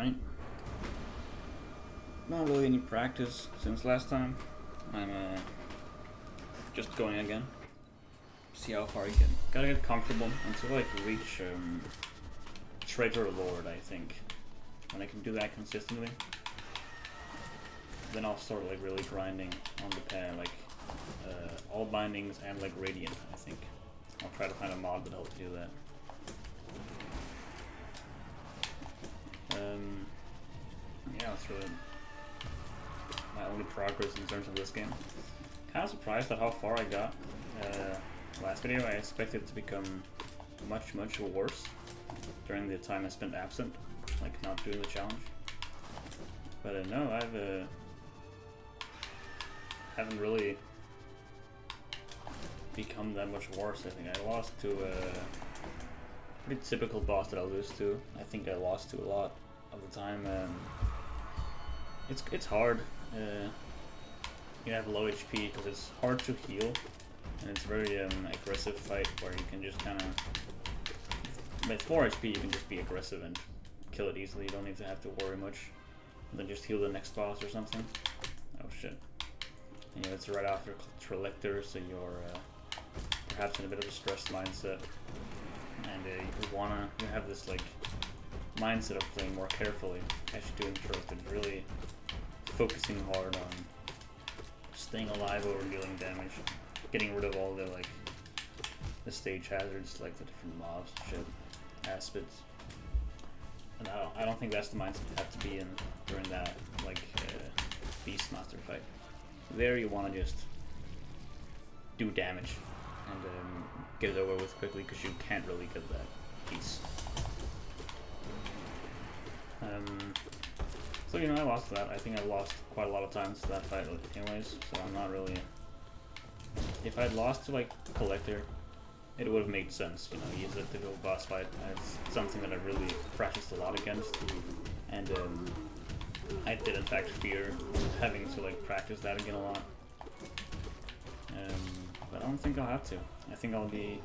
Alright. Not really any practice since last time. I'm just going again. See how far I can. Gotta get comfortable until I can reach Treasure Lord, I think. When I can do that consistently, then I'll start like really grinding on the pad, like all bindings and like Radiant, I think. I'll try to find a mod that helps do that. Yeah, that's really my only progress in terms of this game. Kind of surprised at how far I got. Last video I expected it to become much worse during the time I spent absent, like not doing the challenge. But no, haven't really become that much worse. I think I lost to a pretty typical boss that I lose to. I think I lost to a lot of the time. It's hard. You have low HP because it's hard to heal, and it's very aggressive fight where you can just kind of, with 4 HP you can just be aggressive and kill it easily. You don't need to have to worry much. And then just heal the next boss or something. Oh shit. And, it's right after Trilector, so you're perhaps in a bit of a stressed mindset, and you have this like mindset of playing more carefully as you do in Trilector, really focusing hard on staying alive over dealing damage, getting rid of all the like the stage hazards, like the different mobs, shit, aspects. And I don't think that's the mindset you have to be in during that like Beastmaster fight. There you want to just do damage and get it over with quickly, because you can't really get that piece. So I lost that. I think I lost quite a lot of times to that fight anyways, so I'm not really... If I'd lost to like Collector, it would have made sense, use a difficult boss fight. It's something that I really practiced a lot against, and I did in fact fear having to like practice that again a lot. But I don't think I'll have to. I think I'll be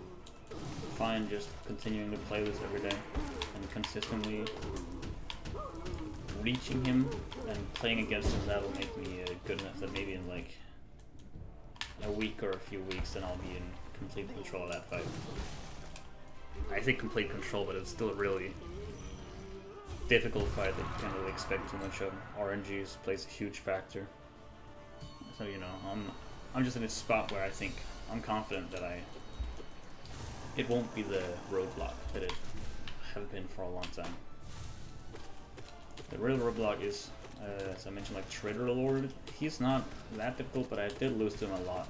fine just continuing to play this every day and consistently reaching him and playing against him. That'll make me good enough that maybe in like a week or a few weeks then I'll be in complete control of that fight. I say complete control, but it's still a really difficult fight that you can't really expect too much of. RNGs plays a huge factor. So I'm just in this spot where I think I'm confident that it won't be the roadblock that it has been for a long time. The real roadblock is, as I mentioned, like Trader Lord. He's not that difficult, but I did lose to him a lot.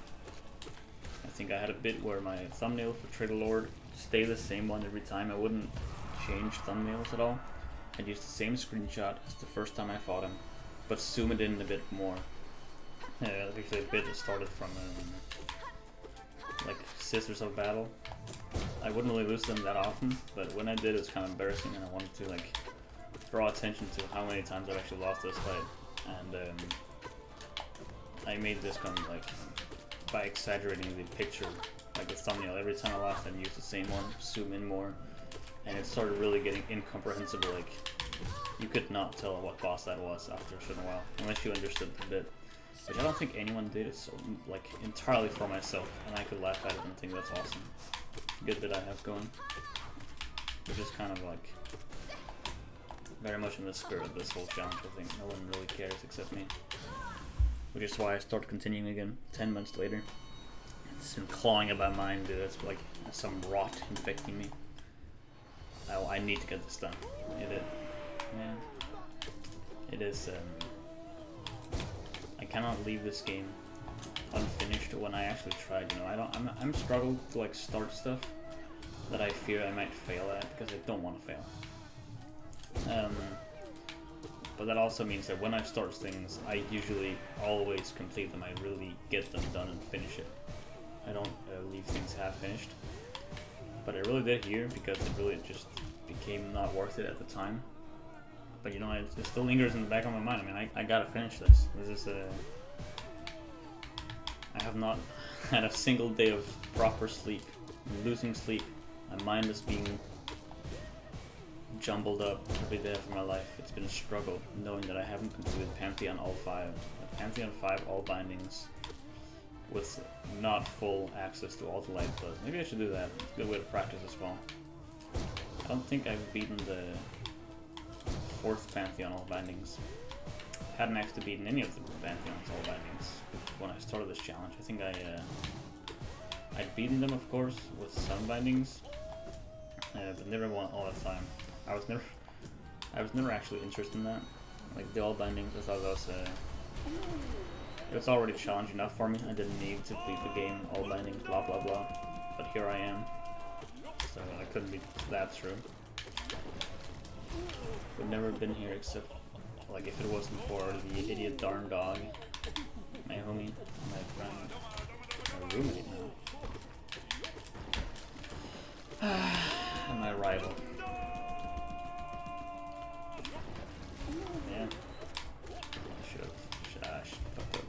I think I had a bit where my thumbnail for Trader Lord stayed the same one every time. I wouldn't change thumbnails at all. I'd use the same screenshot as the first time I fought him, but zoom it in a bit more. Actually, a bit that started from like Sisters of Battle. I wouldn't really lose them that often, but when I did, it's kind of embarrassing, and I wanted to like draw attention to how many times I've actually lost this fight, and I made this come like by exaggerating the picture, like the thumbnail. Every time I lost, I'd use the same one, zoom in more, and it started really getting incomprehensible. Like you could not tell what boss that was after a certain while, unless you understood the bit. Which I don't think anyone did. It's so, like entirely for myself, and I could laugh at it and think that's awesome. Good that I have going. Which is kind of like very much in the spirit of this whole challenge. I think no one really cares except me. Which is why I started continuing again 10 months later. It's been clawing at my mind, dude. It's like some rot infecting me. I need to get this done. It is. I cannot leave this game unfinished when I actually tried. I'm struggled to like start stuff that I fear I might fail at because I don't want to fail. But that also means that when I start things, I usually always complete them. I really get them done and finish it. I don't leave things half finished. But I really did here because it really just became not worth it at the time. But it still lingers in the back of my mind. I mean, I gotta finish this. This is I have not had a single day of proper sleep. I'm losing sleep. My mind is being jumbled up every day of my life. It's been a struggle knowing that I haven't completed Pantheon all 5. Pantheon 5 all bindings with not full access to all the light, but maybe I should do that. It's a good way to practice as well. I don't think I've beaten the 4th Pantheon all bindings. Hadn't actually beaten any of the Pantheons all bindings when I started this challenge. I think I'd beaten them, of course, with some bindings, but never won all the time. I was never actually interested in that. Like the all bindings, I thought that was it's already challenge enough for me. I didn't need to beat the game all bindings, blah blah blah. But here I am, so I couldn't be that true. Would never been here except like if it wasn't for the idiot darn dog, my homie, my friend, my roommate now, and my rival. Yeah, I should fucked up.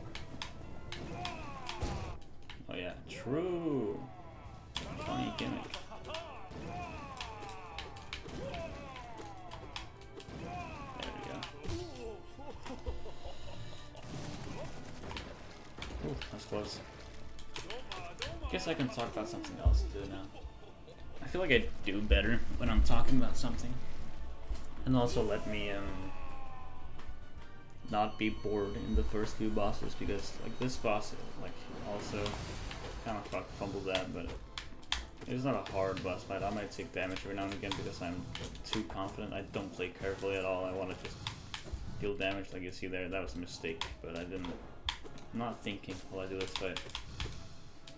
Oh yeah, true. Funny gimmick. There we go. Ooh, that's close. Guess I can talk about something else too now. I feel like I do better when I'm talking about something. And also let me not be bored in the first few bosses, because like this boss like also kind of fumbled that, but it's not a hard boss fight. I might take damage every now and again because I'm too confident. I don't play carefully at all. I want to just deal damage like you see there. That was a mistake, but I'm not thinking while I do this fight.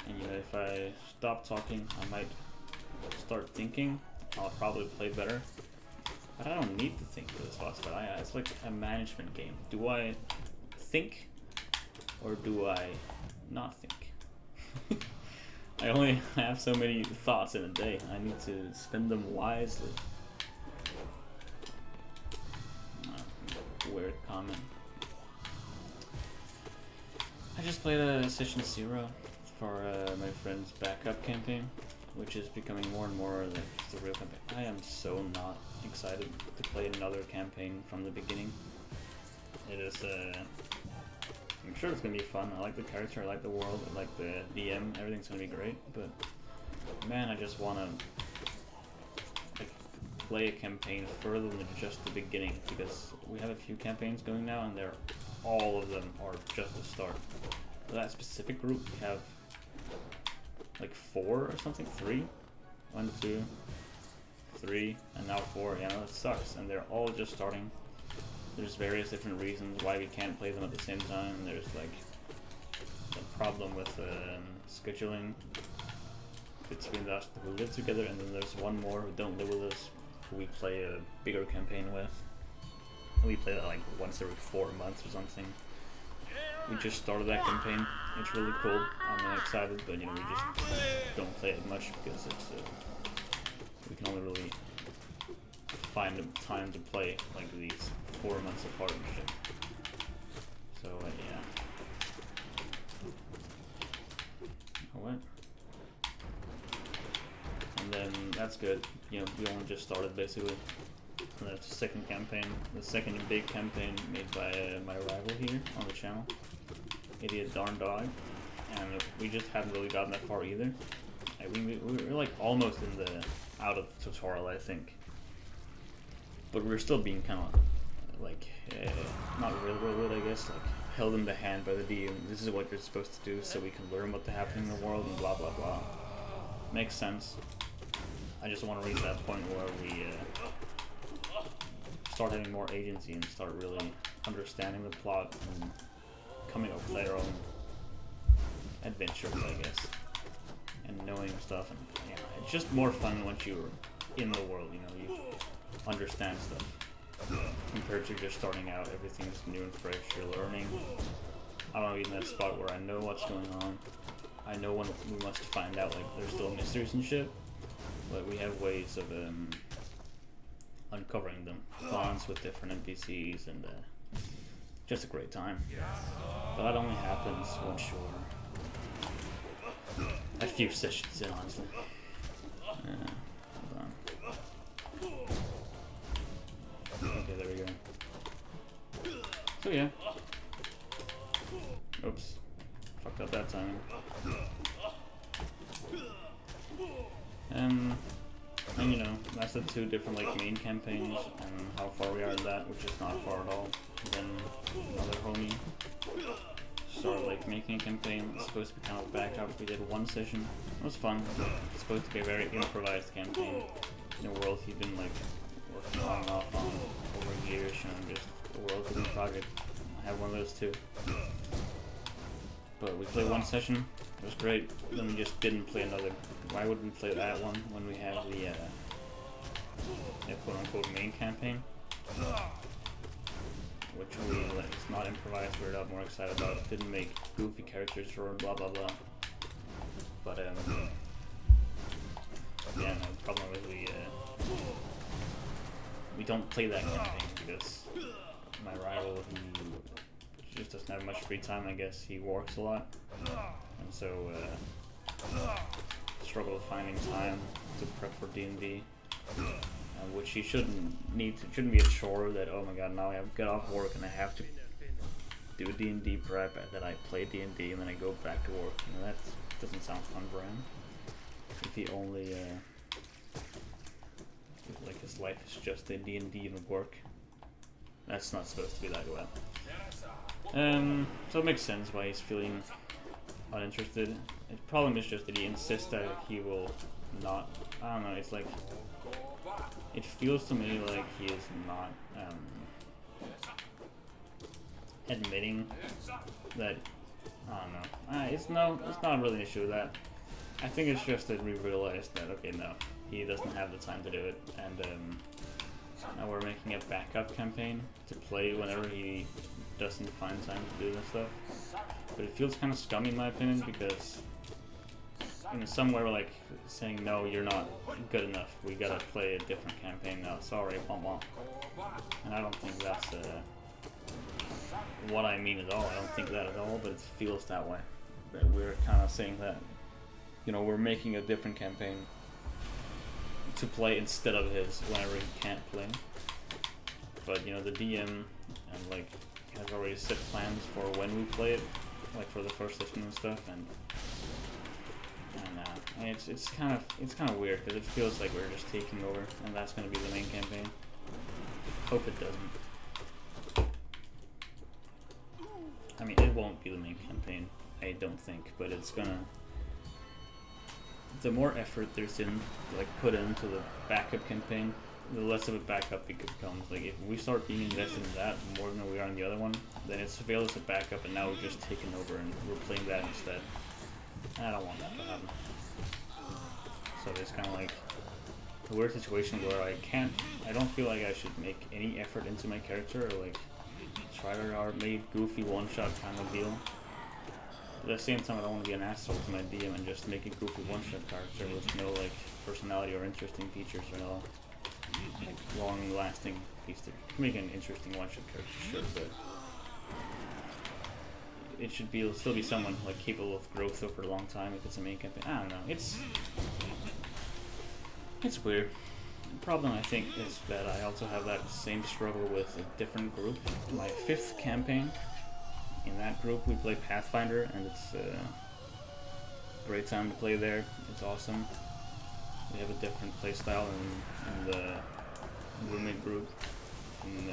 And you know, if I stop talking, I might start thinking. I'll probably play better. But I don't need to think for this boss fight. It's like a management game. Do I think or do I not think? I only have so many thoughts in a day. I need to spend them wisely. Weird comment. I just played a session 0 for my friend's backup campaign, which is becoming more and more like the real campaign. I am so not excited to play another campaign from the beginning. It is, I'm sure it's gonna be fun. I like the character, I like the world, I like the DM, everything's gonna be great, but man, I just wanna like play a campaign further than just the beginning, because we have a few campaigns going now and all of them are just the start. For that specific group, we have like 4 or something, 3? 1, 2, 3, and now 4. Yeah, that sucks. And they're all just starting. There's various different reasons why we can't play them at the same time. There's like a problem with scheduling between us who live together, and then there's one more who don't live with us, who we play a bigger campaign with. We play that like once every 4 months or something. We just started that campaign. It's really cool. I'm excited, but you know, we just don't play it much because it's we can only really find time to play like these 4 months apart and shit. So yeah. What? And then that's good. You know, we only just started basically. And that's the second campaign, the second big campaign made by my rival here on the channel, Idiot Darn Dog, and we just haven't really gotten that far either. We're like almost in the out of the tutorial, I think, but we're still being kind of like not really, I guess, like held in the hand by the DM. This is what you're supposed to do, so we can learn what's happening in the world and blah blah blah. Makes sense. I just want to reach that point where we start having more agency and start really understanding the plot and coming up with their own adventures, I guess, and knowing stuff. And yeah, it's just more fun once you're in the world, you know, you understand stuff compared to just starting out. Everything's new and fresh. You're learning. I don't know, in that spot where I know what's going on. I know when we must find out, like, there's still mysteries and shit, but we have ways of uncovering them, bonds with different NPCs, and just a great time. But that only happens once you're a few sessions in, honestly. Hold on. So yeah. Oops. Fucked up that time. And you know, that's the two different like main campaigns and how far we are in that, which is not far at all. And then another homie started like making a campaign. It's supposed to be kind of backup. We did one session. It was fun. It's supposed to be a very improvised campaign in a world he'd been like working on and off on over years, and just a world building project. I have one of those too. But we played one session. It was great. Then we just didn't play another. Why would we play that one when we have the quote-unquote main campaign, which we like, it's not improvised. We're a lot more excited about. Didn't make goofy characters for blah blah blah. But yeah, no, the problem is we don't play that campaign because my rival, he just doesn't have much free time. I guess he works a lot, and so struggle finding time to prep for D&D, which he shouldn't be a chore that, oh my god, now I have got off work and I have to do D&D prep, and then I play D&D and then I go back to work. You know, that doesn't sound fun for him. If he only like his life is just the D&D and work. That's not supposed to be that way. So it makes sense why he's feeling uninterested. The problem is just that he insists that he will not. I don't know. It's like it feels to me like he is not admitting that. I don't know. It's not really an issue with that. I think it's just that we realized that okay, no, he doesn't have the time to do it, and now we're making a backup campaign to play whenever he doesn't find time to do this stuff. But it feels kind of scummy in my opinion because somewhere we're like saying no, you're not good enough. We gotta play a different campaign now. Sorry, womp. And I don't think that's what I mean at all. I don't think that at all. But it feels that way. That we're kind of saying that we're making a different campaign to play instead of his whenever he can't play. But the DM and like has already set plans for when we play it, like for the first session and stuff, and it's kind of weird because it feels like we're just taking over, and that's going to be the main campaign. Hope it doesn't. I mean, it won't be the main campaign, I don't think, but it's gonna. The more effort there's put into the backup campaign, the less of a backup it becomes. Like if we start being invested in that more than we are in the other one, then it's failed as a backup, and now we're just taking over and we're playing that instead. I don't want that to happen. So it's kind of like a weird situation where I don't feel like I should make any effort into my character or like try to hard made goofy one-shot kind of deal. But at the same time, I don't want to be an asshole to my DM and just make a goofy one-shot character with no like personality or interesting features or no like long-lasting features. Make an interesting one-shot character, sure, but it should still be someone like capable of growth over a long time if it's a main campaign. I don't know. It's weird. The problem, I think, is that I also have that same struggle with a different group. My 5th campaign. In that group, we play Pathfinder, and it's a great time to play there. It's awesome. We have a different playstyle in the roommate group. In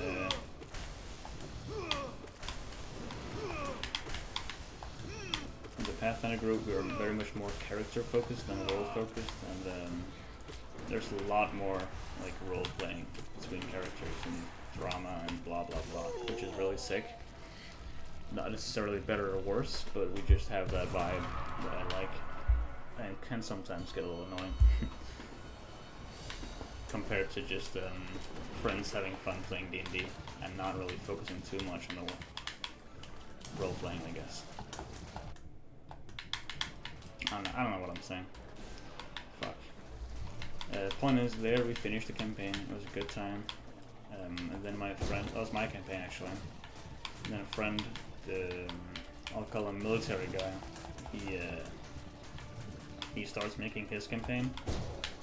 the Pathfinder group, we are very much more character focused than role focused, and there's a lot more like role playing between characters and drama and blah blah blah, which is really sick. Not necessarily better or worse, but we just have that vibe that I like, and can sometimes get a little annoying compared to just friends having fun playing D&D and not really focusing too much on the role playing, I guess. I don't know what I'm saying. Fuck. The point is, there we finished the campaign. It was a good time. And then my friend, that was my campaign actually. And then a friend, I'll call him military guy. He starts making his campaign,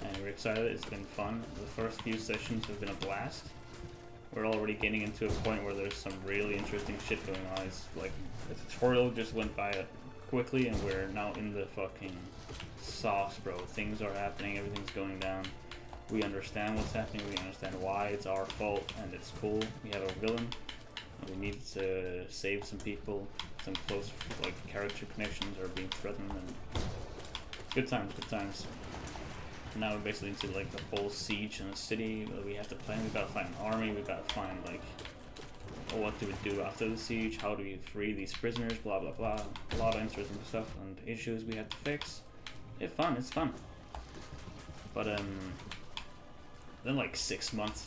and we're excited. It's been fun. The first few sessions have been a blast. we're already getting into a point where there's some really interesting shit going on. It's like the tutorial just went by quickly, and we're now in the fucking sauce, bro. Things are happening, everything's going down. We understand what's happening, we understand why it's our fault, and it's cool. We have a villain, and we need to save some people. Some close, like, character connections are being threatened, and good times, good times. Now we're basically into like the whole siege in the city that we have to plan. We gotta find an army, we gotta find like, well, what do we do after the siege, how do we free these prisoners, blah blah blah. A lot of interesting stuff and issues we have to fix. It's fun. But then like 6 months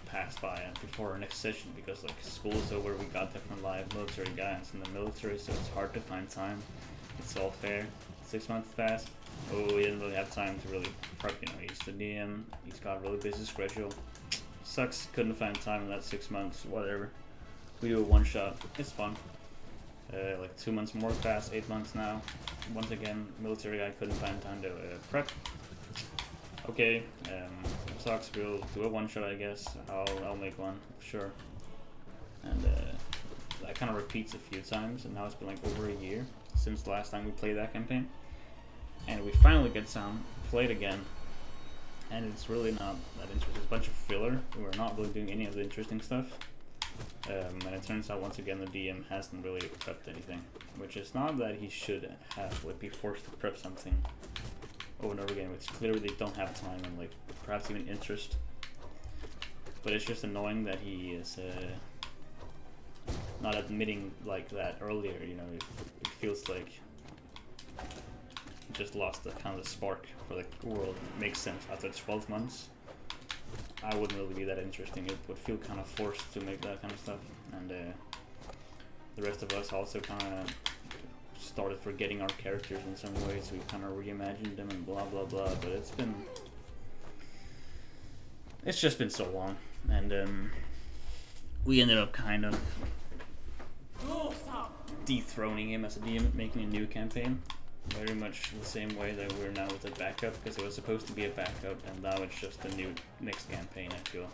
passed by before our next session, because like school is over, we got different live military guys in the military, so it's hard to find time. It's all fair. 6 months passed. Oh, we didn't really have time to really prep, you know, he's the DM, he's got a really busy schedule. Sucks, couldn't find time in that 6 months, whatever. We do a one shot, it's fun. Like 2 months more passed, 8 months now. Once again, military guy couldn't find time to prep. Okay, sucks, we'll do a one shot, I guess. I'll make one, sure. And that kind of repeats a few times, and now it's been like over a year since the last time we played that campaign. And we finally get some, play it again, and it's really not that interesting. It's a bunch of filler. We're not really doing any of the interesting stuff. And it turns out once again the DM hasn't really prepped anything, which is not that he should have, like, be forced to prep something over and over again. It's clearly they don't have time and like perhaps even interest. But it's just annoying that he is not admitting like that earlier. You know, it feels like just lost the kind of the spark for the world. It makes sense after 12 months. I wouldn't really be that interesting. It would feel kind of forced to make that kind of stuff, and the rest of us also kind of started forgetting our characters in some ways. We kind of reimagined them and blah blah blah. But it's just been so long, and we ended up kind of dethroning him as a DM, making a new campaign. Very much the same way that we're now with the backup, because it was supposed to be a backup, and now it's just a new next campaign. I feel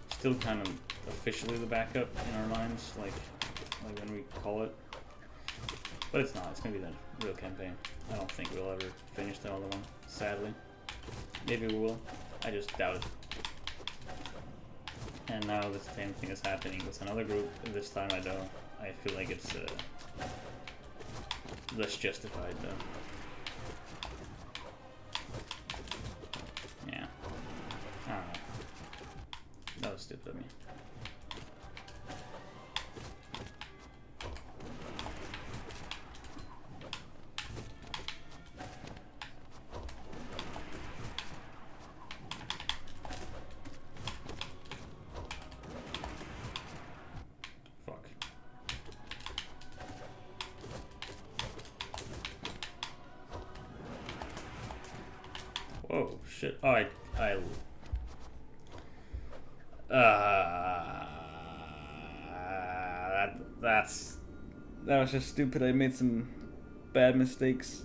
still kind of officially the backup in our minds, like when we call it, but it's not. It's gonna be the real campaign. I don't think we'll ever finish the other one, sadly. Maybe we will. I just doubt it. And now the same thing is happening with another group. This time I don't. I feel like it's less justified though. Yeah. I don't know. That was stupid of me. Oh shit! Oh, that was just stupid. I made some bad mistakes.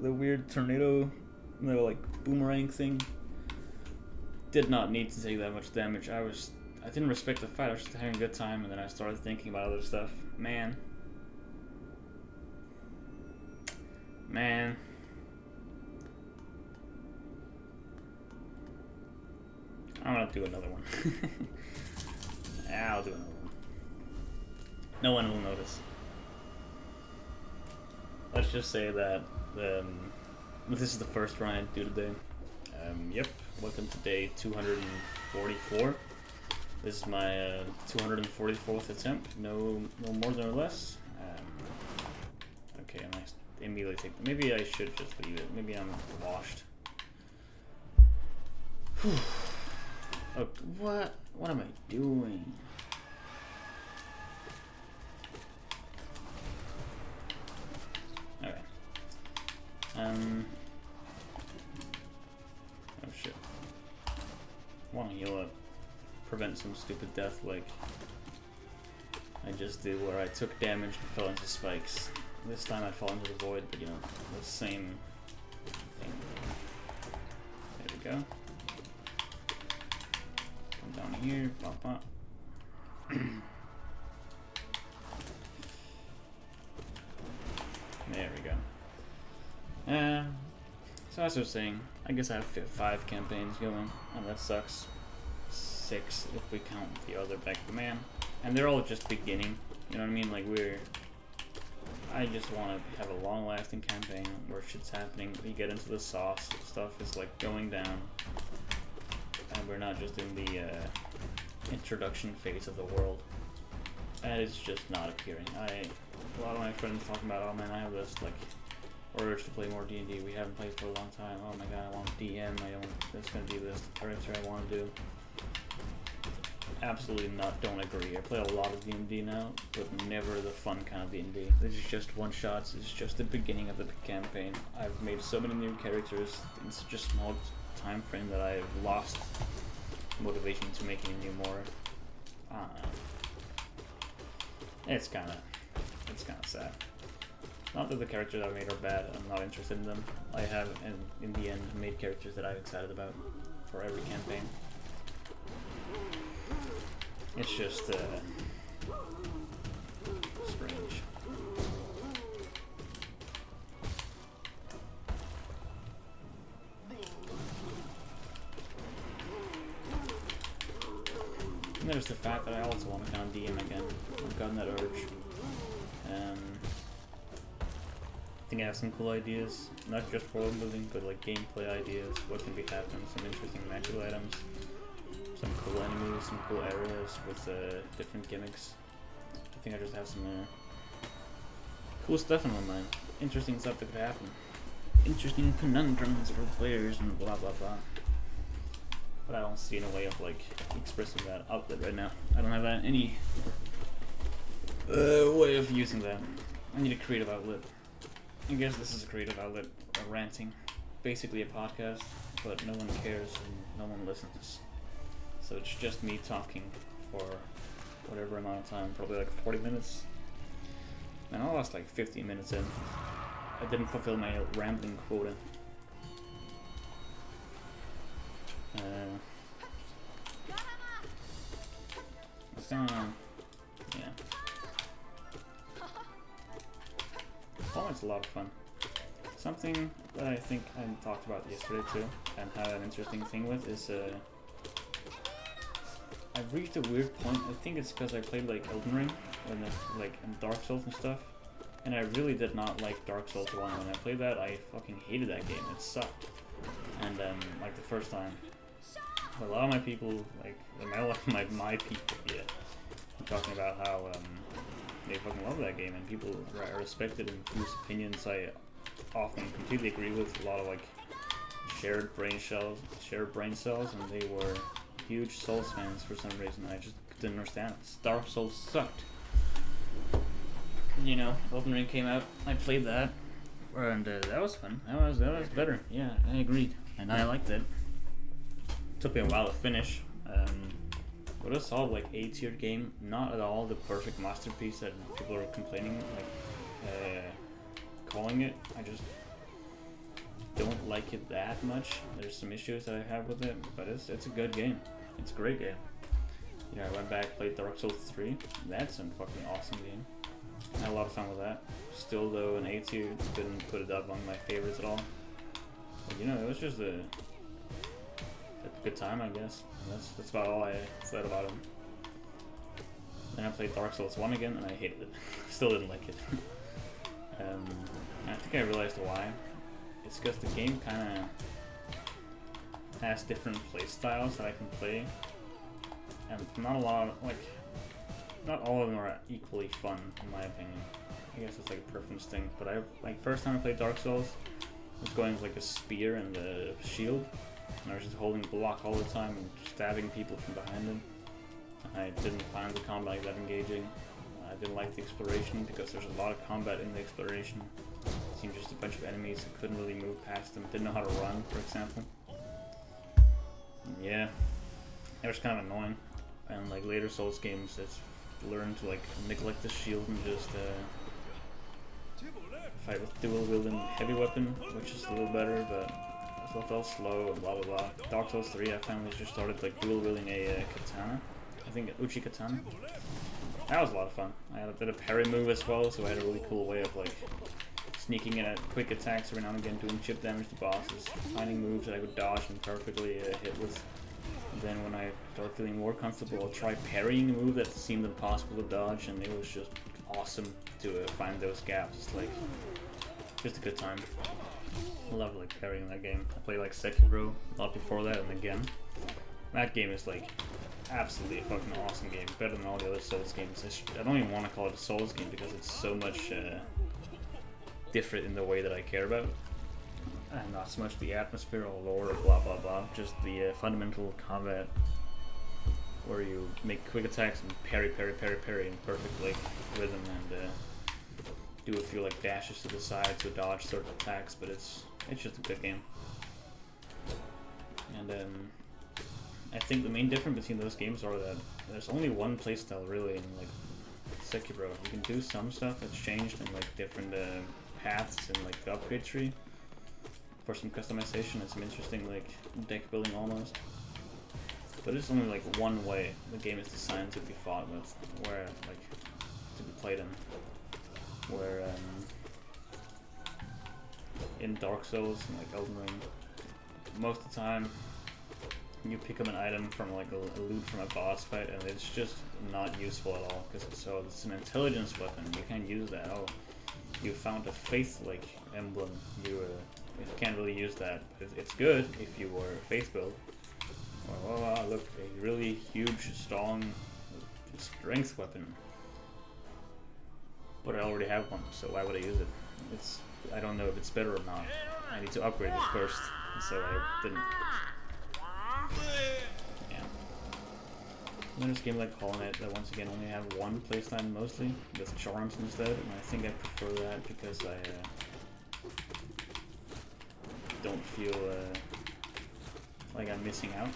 The weird tornado, the like boomerang thing, did not need to take that much damage. I didn't respect the fight. I was just having a good time, and then I started thinking about other stuff. Man. I'm gonna do another one. I'll do another one. No one will notice. Let's just say that this is the first run I do today. Yep, welcome to day 244. This is my 244th attempt. No more than or less. Okay, I immediately take. Maybe I should just leave it. Maybe I'm washed. Oh, what am I doing? Okay. Oh shit. Want to heal up. Prevent some stupid death like I just did, where I took damage and fell into spikes. This time I fall into the void, but you know, the same thing. There we go. Down here, pop. There we go. So as I was saying, I guess I have 5 campaigns going, and that sucks. 6 if we count the other back to man, and they're all just beginning. You know what I mean? Like I just want to have a long-lasting campaign where shit's happening. We get into the sauce, stuff is like going down, and we're not just in the introduction phase of the world. And it's just not appearing. A lot of my friends talking about, oh man, I have this like urge to play more D&D. We haven't played for a long time. Oh my god, I want DM. That's gonna be this character I want to do. Absolutely not. Don't agree. I play a lot of D&D now, but never the fun kind of D&D. This is just one shots. It's just the beginning of the campaign. I've made so many new characters in such a small time frame that I've lost motivation to make any new more. I don't know. It's kind of sad. Not that the characters I've made are bad. I'm not interested in them. I have, in the end, made characters that I'm excited about for every campaign. It's just strange. And there's the fact that I also want to kind of DM again. I've gotten that urge. I think I have some cool ideas, not just world building, but like gameplay ideas, what can be happening, some interesting magic items, some cool enemies, some cool areas with different gimmicks. I think I just have some cool stuff in my mind. Interesting stuff that could happen. Interesting conundrums for the players and blah blah blah. But I don't see any way of like expressing that outlet right now. I don't have any way of using that. I need a creative outlet. I guess this is a creative outlet, ranting. Basically a podcast, but no one cares and no one listens. So it's just me talking for whatever amount of time, probably like 40 minutes. And I lost like 15 minutes in. I didn't fulfill my rambling quota. Yeah. It's a lot of fun. Something that I think I talked about yesterday too, and had an interesting thing with, is I've reached a weird point. I think it's because I played like Elden Ring and Dark Souls and stuff, and I really did not like Dark Souls 1. When I played that, I fucking hated that game. It sucked. And like the first time, a lot of my people, like my people, yeah, I'm talking about how they fucking love that game, and people I respect it and whose opinions I often completely agree with. A lot of like shared brain cells, and they were huge Souls fans for some reason. I just didn't understand it. Dark Souls sucked. You know, Elden Ring came out. I played that, and that was fun. That was better. Yeah, I agreed, and I liked it. Took me a while to finish. But a solid like A-tier game, not at all the perfect masterpiece that people are complaining, calling it. I just don't like it that much. There's some issues that I have with it, but it's a good game. It's a great game. Yeah, I went back, played Dark Souls 3. That's a fucking awesome game. I had a lot of fun with that. Still though, an A-tier, didn't put it up among my favorites at all. But you know, it was just a good time, I guess. That's about all I said about him. Then I played Dark Souls 1 again, and I hated it. Still didn't like it. And I think I realized why. It's because the game kind of has different play styles that I can play, and not all of them are equally fun, in my opinion. I guess it's like a preference thing. But first time I played Dark Souls, I was going with like a spear and a shield. And I was just holding block all the time and stabbing people from behind them. I didn't find the combat that engaging. I didn't like the exploration because there's a lot of combat in the exploration. It seemed just a bunch of enemies who couldn't really move past them, didn't know how to run, for example. And yeah, it was kind of annoying. And like later Souls games, it's learned to like neglect the shield and just fight with dual wielding heavy weapon, which is a little better, but still felt slow and blah blah blah. Dark Souls 3, I finally just started like dual wielding a katana, I think Uchikatan. That was a lot of fun. I had a bit of parry move as well, so I had a really cool way of like sneaking in at quick attacks every now and again, doing chip damage to bosses, finding moves that I could dodge and perfectly hit with. And then when I started feeling more comfortable, I'll try parrying a move that seemed impossible to dodge, and it was just awesome to find those gaps. It's like just a good time. I love like parrying that game. I played like Sekiro a lot before that, and again, that game is like absolutely a fucking awesome game, better than all the other Souls games. I don't even want to call it a Souls game because it's so much different in the way that I care about, and not so much the atmosphere or lore or blah blah blah, just the fundamental combat where you make quick attacks and parry in perfect like rhythm, and do a few like dashes to the side to dodge certain attacks, but it's just a good game. And I think the main difference between those games are that there's only one playstyle really in like Sekiro. You can do some stuff that's changed in like different paths in like the upgrade tree for some customization and some interesting like deck building almost. But it's only like one way the game is designed to be fought with, where like to be played in. Where in Dark Souls and like Elden Ring, most of the time you pick up an item from like a loot from a boss fight, and it's just not useful at all because it's an intelligence weapon. You can't use that. Oh, you found a faith like emblem. You can't really use that. It's good if you were faith build. Oh, look, a really huge, strong strength weapon. But I already have one, so why would I use it? I don't know if it's better or not. I need to upgrade it first, so I didn't. Yeah. And there's a game like Hallownest that once again only have one playstyle mostly, with charms instead, and I think I prefer that because I don't feel like I'm missing out.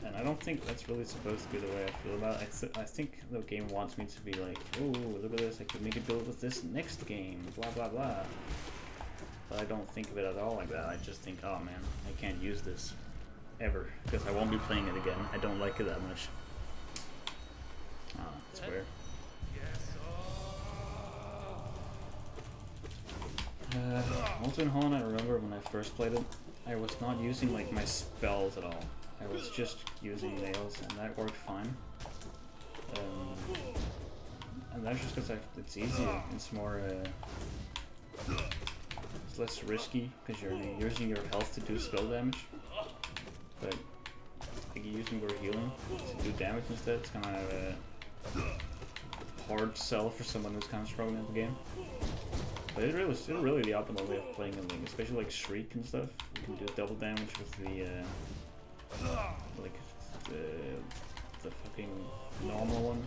And I don't think that's really supposed to be the way I feel about it. I think the game wants me to be like, oh, look at this, I could make a build with this next game, blah blah blah. But I don't think of it at all like that. I just think, oh man, I can't use this ever, because I won't be playing it again. I don't like it that much. Ah, it's weird. Also in Holland, I remember when I first played it, I was not using like my spells at all. I was just using nails, and that worked fine. And that's just because it's easier. It's more, it's less risky because you're using your health to do spell damage. But like you're using your healing to do damage instead. It's kind of a hard sell for someone who's kind of struggling at the game. But it's still really the optimal way of playing a Link, especially like Shriek and stuff. You can do double damage with the like the fucking normal one.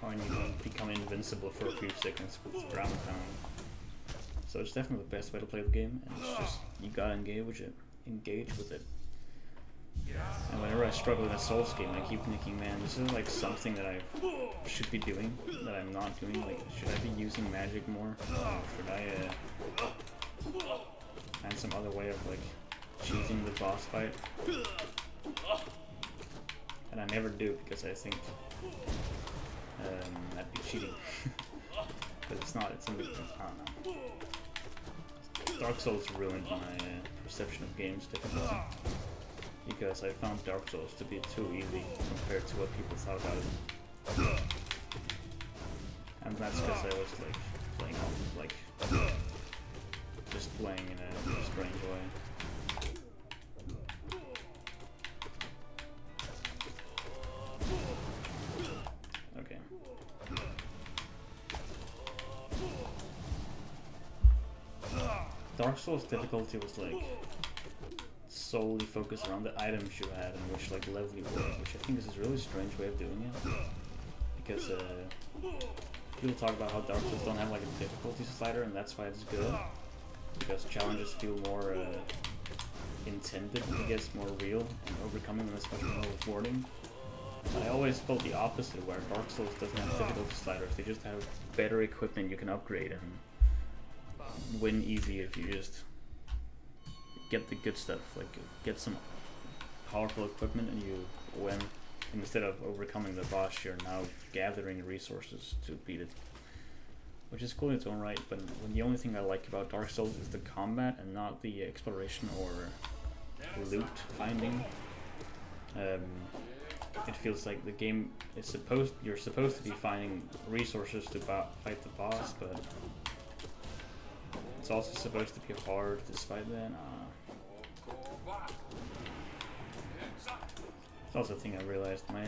And you can become invincible for a few seconds with the ground pound. So it's definitely the best way to play the game, and it's just you gotta engage with it. And whenever I struggle in a Souls game, I keep thinking, man, this is like something that I should be doing that I'm not doing. Like, should I be using magic more? Should I find some other way of like cheating the boss fight? And I never do because I think that'd be cheating. But it's not. It's something. I don't know. Dark Souls ruined my perception of games difficulty, because I found Dark Souls to be too easy compared to what people thought about it. And that's because I was like playing all like just playing in a strange way. Okay. Dark Souls difficulty was like solely focused around the items you had and which like level you were, which I think is a really strange way of doing it. Because people talk about how Dark Souls don't have like a difficulty slider, and that's why it's good. Because challenges feel more intended, I guess, more real, and overcoming them is much more rewarding. But I always felt the opposite, where Dark Souls doesn't have difficulty sliders. They just have better equipment you can upgrade and win easy if you just get the good stuff, like get some powerful equipment, and when instead of overcoming the boss, you're now gathering resources to beat it, which is cool in its own right. But when the only thing I like about Dark Souls is the combat and not the exploration or loot finding, it feels like the game is you're supposed to be finding resources to fight the boss, but it's also supposed to be hard despite that. It's also a thing I realized, my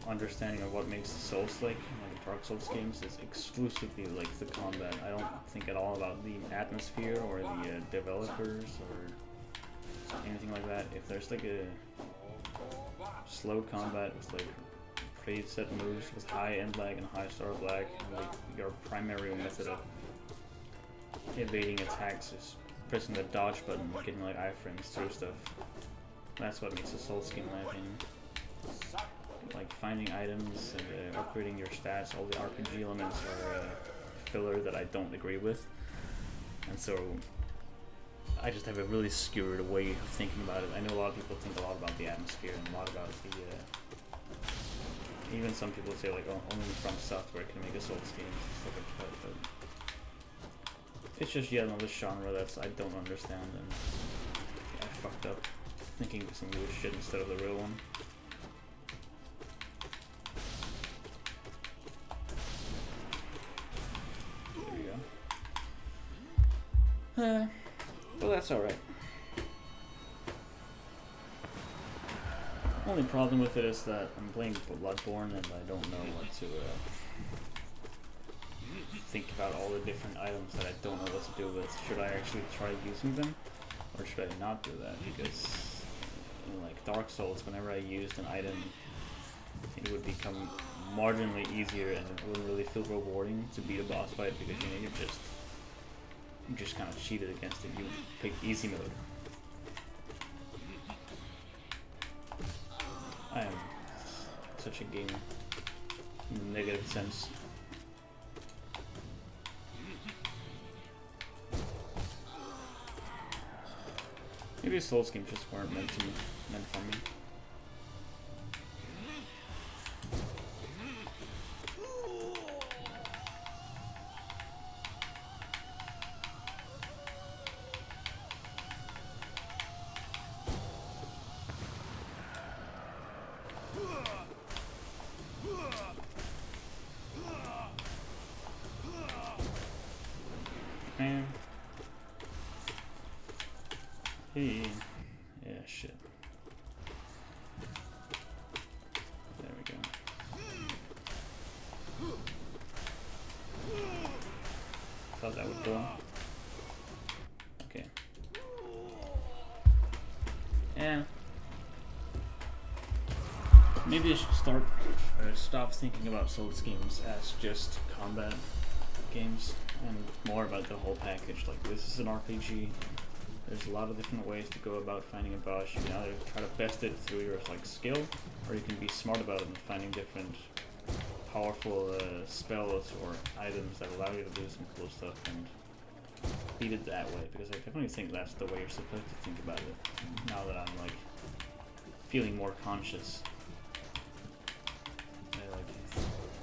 understanding of what makes the Souls-like, Dark Souls games, is exclusively like the combat. I don't think at all about the atmosphere or the developers or anything like that. If there's like a slow combat with like preset moves with high end lag and high start lag, and like your primary method of evading attacks is pressing the dodge button and getting like iframes through stuff, that's what makes a Souls game, in my opinion. Like finding items and upgrading your stats, all the RPG elements are filler that I don't agree with, and so I just have a really skewed way of thinking about it. I know a lot of people think a lot about the atmosphere and a lot about the even some people say like, oh, only From Software can make a Souls game and stuff like that, but it's just yet another genre that I don't understand, and I fucked up thinking of some weird shit instead of the real one. Well, that's alright. Only problem with it is that I'm playing Bloodborne and I don't know what to think about all the different items that I don't know what to do with. Should I actually try using them, or should I not do that? Because in like Dark Souls, whenever I used an item, it would become marginally easier and it wouldn't really feel rewarding to beat a boss fight, because you just kind of cheated against it. You picked easy mode. I am such a gamer in a negative sense. Maybe Souls games just weren't meant for me. Man. Hey. Yeah, shit. There we go. Thought that would go. Okay. Yeah. Maybe I should stop thinking about Souls games as just combat games, and more about the whole package. Like, this is an RPG. There's a lot of different ways to go about finding a boss. You can either try to best it through your like skill, or you can be smart about it and finding different powerful spells or items that allow you to do some cool stuff and beat it that way. Because I definitely think that's the way you're supposed to think about it. Now that I'm like feeling more conscious, like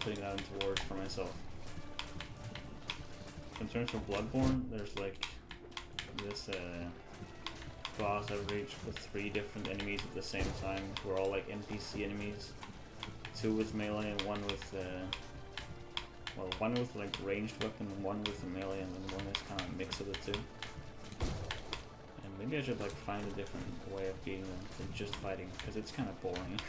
putting that into words for myself. In terms of Bloodborne, there's like this boss I've reached with 3 different enemies at the same time, who are all like NPC enemies. 2 with melee and 1 with well, 1 with like ranged weapon and 1 with a melee, and then 1 is kind of a mix of the 2. And maybe I should like find a different way of beating them than just fighting, because it's kind of boring.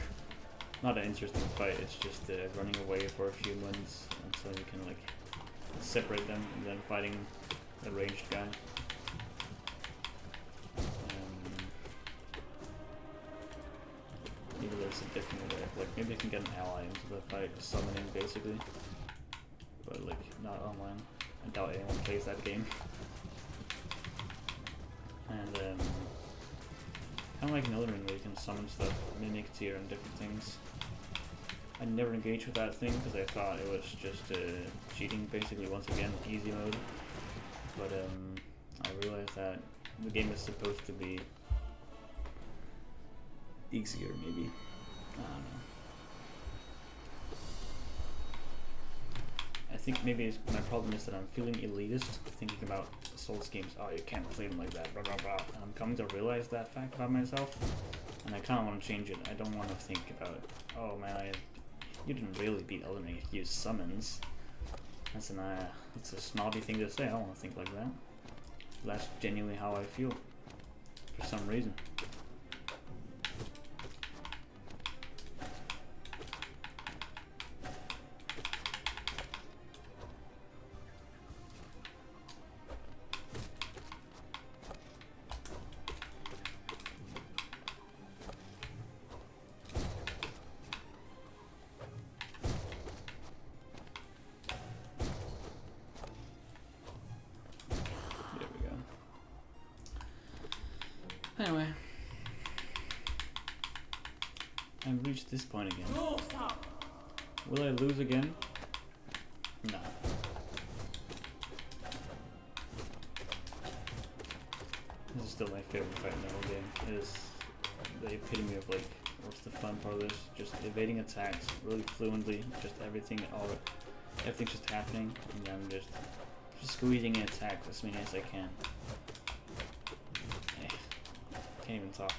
Not an interesting fight, it's just running away for a few months until you can like separate them and then fighting the ranged guy. Maybe there's a different way, like maybe I can get an ally into the fight, summoning basically, but like not online. I doubt anyone plays that game. And kind of like another one where you can summon stuff, mimic tier and different things. I never engaged with that thing because I thought it was just cheating, basically, once again, easy mode. But I realized that the game is supposed to be easier, maybe. I don't know. I think maybe my problem is that I'm feeling elitist, thinking about Souls games. Oh, you can't play them like that, blah blah blah. And I'm coming to realize that fact about myself, and I kind of want to change it. I don't want to think about, oh man, you didn't really beat Elden Ring. You used summons. That's it's a snobby thing to say. I don't want to think like that. That's genuinely how I feel, for some reason. Anyway, I've reached this point again. Will I lose again? No. This is still my favorite fight in the whole game. It is the epitome of like, what's the fun part of this? Just evading attacks really fluently, just everything's just happening, and I'm just squeezing in attacks as many as I can. Can't even talk.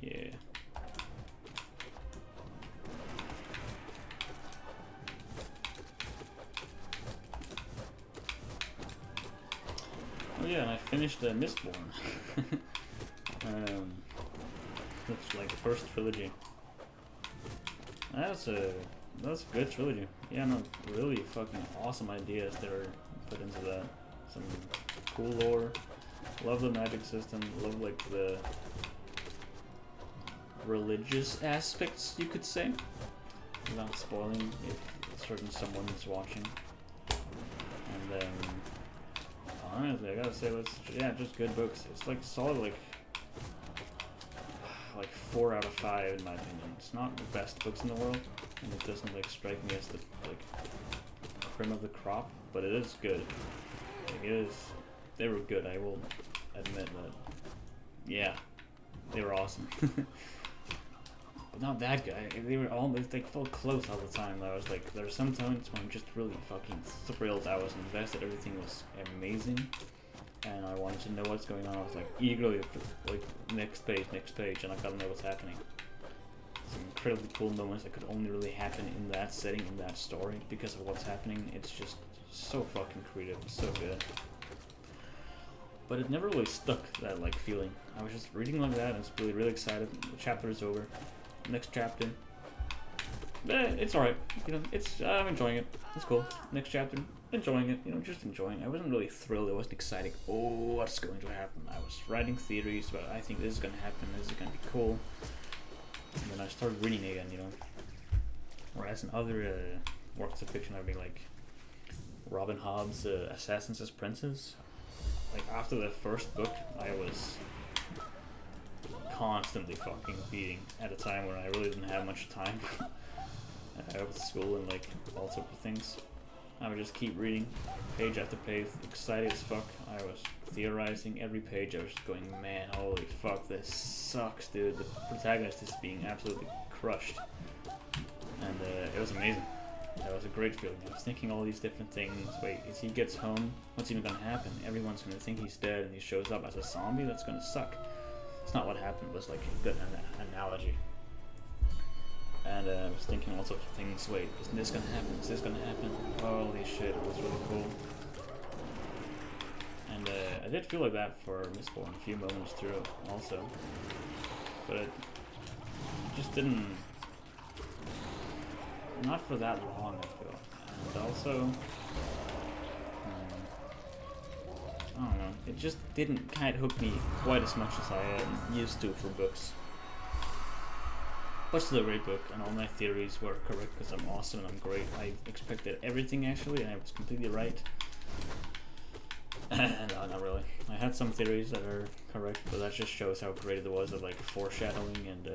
Yeah. Oh yeah, and I finished Mistborn. It's like the first trilogy. That's a good trilogy. Yeah, no, really fucking awesome ideas that are put into that. Some cool lore. Love the magic system. Love like the religious aspects, you could say, without spoiling if certain someone is watching. And honestly, I gotta say, just good books. It's like solid, like 4 out of 5 in my opinion. It's not the best books in the world, and it doesn't like strike me as the like cream of the crop, but it is good. Like it is, they were good. I will admit that. Yeah, they were awesome. But not that good. They were all like felt close all the time. I was like, there were some times when I'm just really fucking thrilled. I was invested. Everything was amazing. And I wanted to know what's going on. I was like eagerly like next page, and I gotta know what's happening. Some incredibly cool moments that could only really happen in that setting, in that story, because of what's happening. It's just so fucking creative, so good. But it never really stuck, that like feeling. I was just reading like that, and I was really excited. The chapter is over. Next chapter. It's alright. You know, I'm enjoying it. It's cool. Next chapter. Enjoying it, just enjoying it. I wasn't really thrilled, I wasn't excited. Oh, what's going to happen? I was writing theories, but I think this is gonna happen, this is gonna be cool. And then I started reading again, Whereas in other works of fiction, I'd be like Robin Hobb's Assassins as Princes. Like after the first book, I was constantly fucking reading at a time when I really didn't have much time. With school and like all sorts of things. I would just keep reading, page after page, excited as fuck. I was theorizing every page. I was just going, man, holy fuck, this sucks, dude. The protagonist is being absolutely crushed. And it was amazing. That was a great feeling. I was thinking all these different things. Wait, as he gets home, what's even gonna happen? Everyone's gonna think he's dead and he shows up as a zombie? That's gonna suck. It's not what happened, it was like a good analogy. And I was thinking all sorts of things. Wait, isn't this gonna happen? Is this gonna happen? Holy shit, it was really cool. And I did feel like that for Mistborn a few moments through also. But it just didn't... Not for that long, I feel. And also... I don't know. It just didn't kind of hook me quite as much as I used to for books. But still a great book, and all my theories were correct because I'm awesome and I'm great. I expected everything actually, and I was completely right. No, not really. I had some theories that are correct, but that just shows how great it was at like foreshadowing and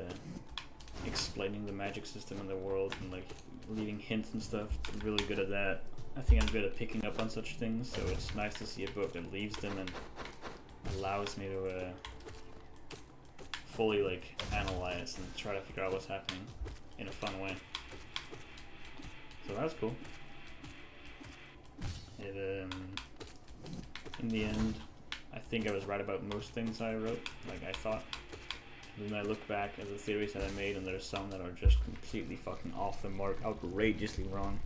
explaining the magic system in the world and like leaving hints and stuff. It's really good at that. I think I'm good at picking up on such things, so it's nice to see a book that leaves them and allows me to fully like analyze and try to figure out what's happening in a fun way. So that's cool. It, in the end, I think I was right about most things I wrote, like I thought. And then I look back at the theories that I made, and there's some that are just completely fucking off the mark, outrageously wrong.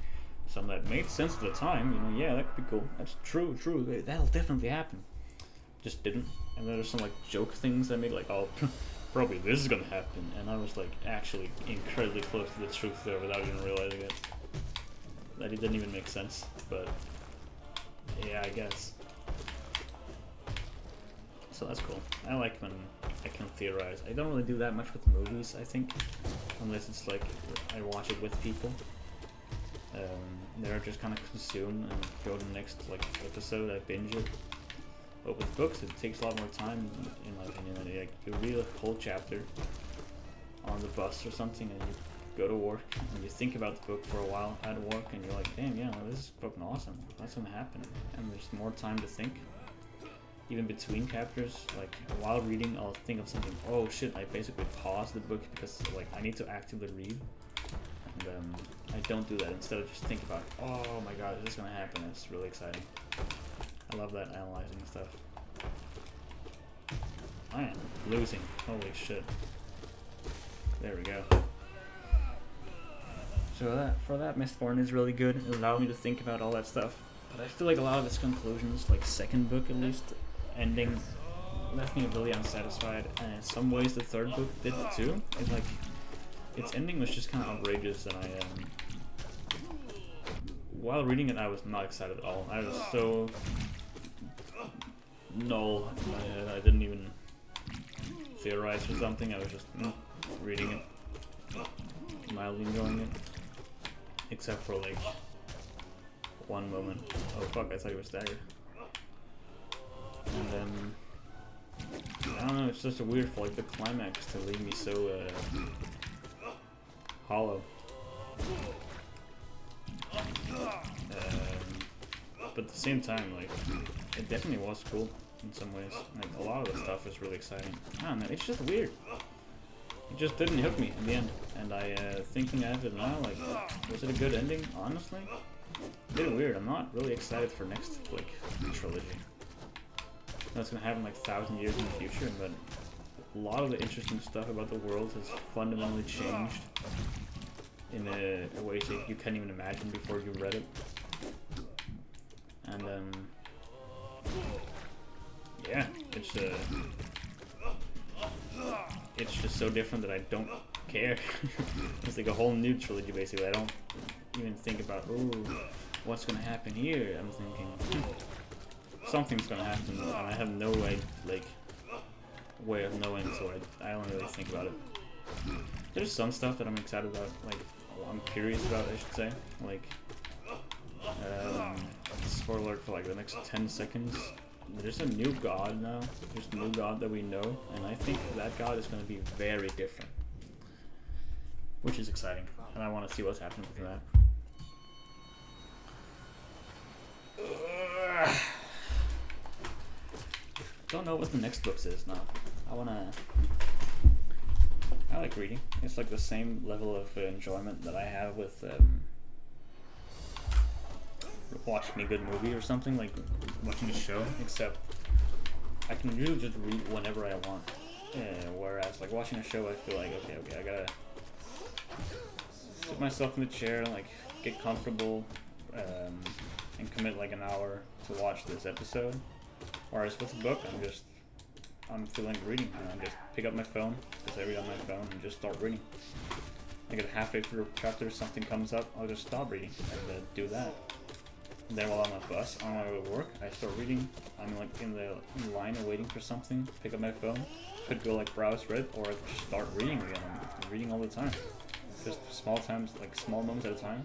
Some that made sense at the time, you know, yeah, that could be cool. That's true, that'll definitely happen. Just didn't. And there's some like joke things I made, like, oh, probably this is gonna happen, and I was like actually incredibly close to the truth there without even realizing it. That it didn't even make sense, but yeah, I guess. So that's cool. I like when I can theorize. I don't really do that much with movies, I think, unless it's like I watch it with people. They're just kind of consume and go to the next like episode. I binge it. But with books, it takes a lot more time, in my opinion. Like, you read a whole chapter on the bus or something, and you go to work and you think about the book for a while at work, and you're like, damn, yeah, this is fucking awesome. That's gonna happen. And there's more time to think. Even between chapters, like while reading, I'll think of something. Oh shit! I basically pause the book because like I need to actively read, and I don't do that. Instead, I just think about, oh my god, this is gonna happen. It's really exciting. I love that analyzing stuff. I am losing. Holy shit! There we go. So that Mistborn is really good. It allowed me to think about all that stuff. But I feel like a lot of its conclusions, like second book at least, ending, left me really unsatisfied, and in some ways the third book did too. It's like, its ending was just kind of outrageous, and while reading it I was not excited at all. I was so null in my head. I didn't even theorize or something. I was just reading it, mildly enjoying it, except for like one moment. Oh fuck, I thought he was staggered. And then I don't know, it's just a weird for like the climax to leave me so hollow. But at the same time, like, it definitely was cool in some ways. Like, a lot of the stuff is really exciting. I don't know, it's just weird. It just didn't hook me in the end. And thinking of it now, like, was it a good ending? Honestly, a bit weird. I'm not really excited for next, like, trilogy. That's gonna happen like 1,000 years in the future, but a lot of the interesting stuff about the world has fundamentally changed in a way that you can't even imagine before you read it. And yeah, it's just so different that I don't care. It's like a whole new trilogy basically. I don't even think about, ooh, what's gonna happen here. I'm thinking, something's gonna happen, and I have no way of knowing, so I don't really think about it. There's some stuff that I'm excited about, like, I'm curious about, I should say. Like, spoiler alert for like the next 10 seconds. There's a new god now. There's a new god that we know, and I think that god is going to be very different, which is exciting, and I want to see what's happening with that. Don't know what the next book is now. I like reading. It's like the same level of enjoyment that I have with watching a good movie or something, like watching a show, except I can usually just read whenever I want. Whereas like watching a show, I feel like, okay, I gotta put myself in the chair and like get comfortable and commit like an hour to watch this episode. Whereas with a book, I'm feeling reading, and I just pick up my phone, because I read on my phone, and just start reading. I get halfway through a chapter, something comes up, I'll just stop reading and do that. And then while I'm on a bus, on my way to work, I start reading. I'm like in the line waiting for something, pick up my phone, could go like browse Reddit, or just start reading again. I'm reading all the time, just small moments at a time.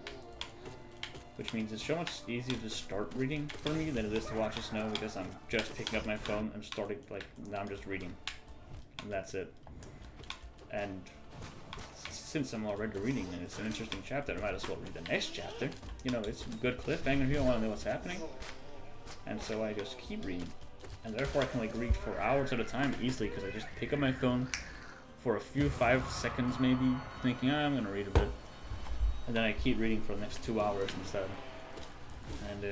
Which means it's so much easier to start reading for me than it is to watch a snow, because I'm just picking up my phone and starting, like, now I'm just reading. And that's it. And since I'm already reading and it's an interesting chapter, I might as well read the next chapter. You know, it's a good cliffhanger here, I want to know what's happening. And so I just keep reading. And therefore I can like read for hours at a time easily because I just pick up my phone for a few 5 seconds maybe, thinking, I'm gonna read a bit. And then I keep reading for the next 2 hours instead. And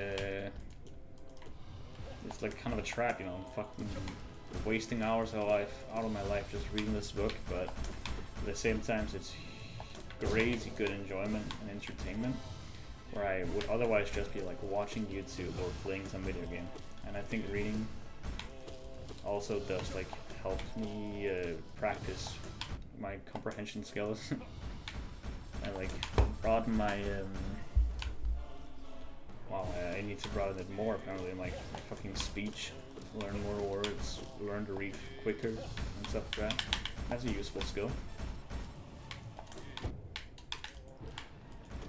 it's like kind of a trap, you know, I'm fucking wasting hours of my life just reading this book, but at the same time it's crazy good enjoyment and entertainment where I would otherwise just be like watching YouTube or playing some video game. And I think reading also does like help me practice my comprehension skills and like broaden my wow, I need to broaden it more apparently, my fucking speech, learn more words, learn to read quicker and stuff like that. That's a useful skill.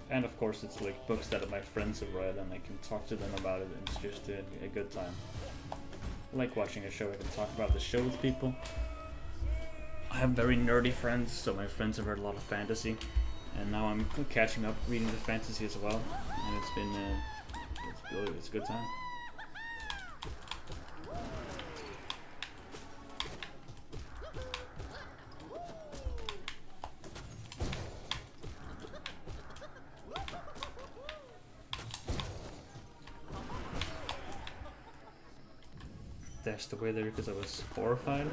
And of course it's like books that my friends have read and I can talk to them about it and it's just a good time. I like watching a show, I can talk about the show with people. I have very nerdy friends, so my friends have read a lot of fantasy. And now I'm catching up reading the fantasy as well. And it's been, it's a good time. Dashed away there because I was horrified.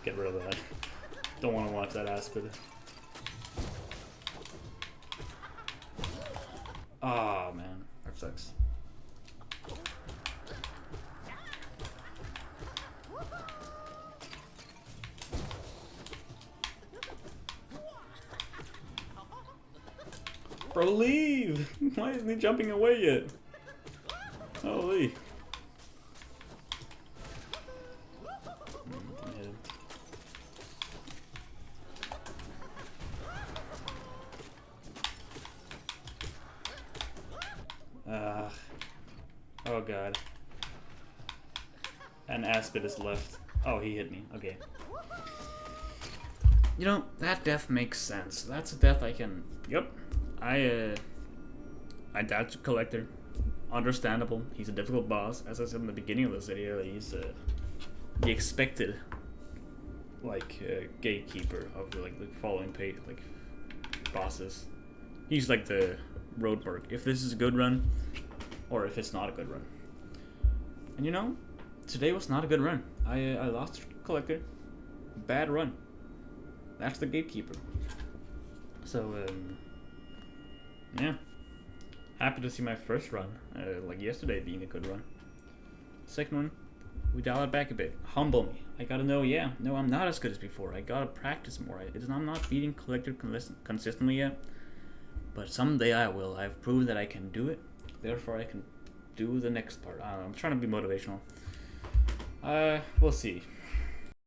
Get rid of that. Don't want to watch that Aspid. Oh man, that sucks. Bro, leave! Why isn't he jumping away yet? Holy. Oh god. And Aspid is left. Oh, he hit me. Okay. You know, that death makes sense. That's a death I can... Yep. I dodged a collector. Understandable. He's a difficult boss. As I said in the beginning of this video, he's the expected gatekeeper of the following page bosses. He's like the roadwork. If this is a good run, or if it's not a good run. And you know, today was not a good run. I lost collector. Bad run. That's the gatekeeper. So yeah. Happy to see my first run, like yesterday, being a good run. Second one, we dial it back a bit. Humble me. I gotta know, yeah, no, I'm not as good as before. I gotta practice more. I'm not beating collector consistently yet, but someday I will. I've proved that I can do it. Therefore, I can do the next part. I don't know, I'm trying to be motivational. We'll see.